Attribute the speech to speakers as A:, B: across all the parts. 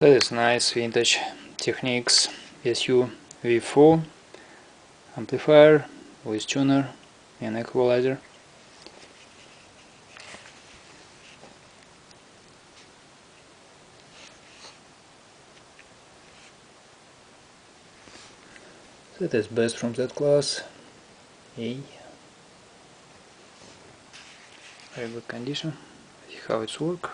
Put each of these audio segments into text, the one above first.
A: That is nice vintage Technics SU-V4 amplifier with tuner and equalizer. That is best from that class. A very good condition. See how it's work.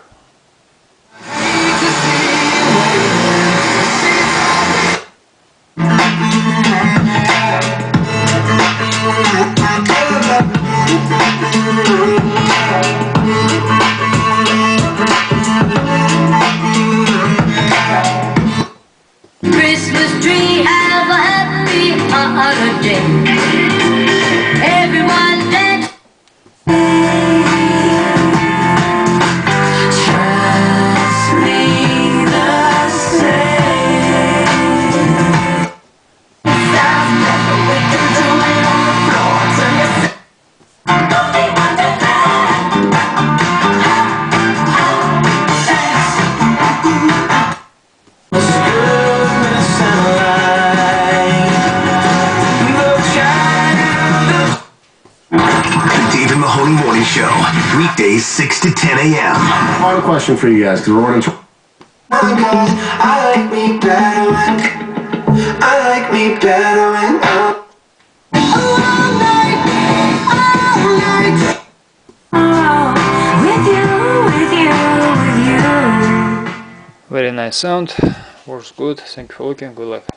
B: Christmas tree, have a happy holiday. Everyone dance. Trust me the same. Sounds better we can do it on the floor. Turn yourself.
C: Morning show, weekdays 6 to 10 a.m.
D: I have a question for you guys, because we're running.
E: I like me better when all night,
B: with you.
A: Very nice sound, works good. Thank you for looking. Good luck.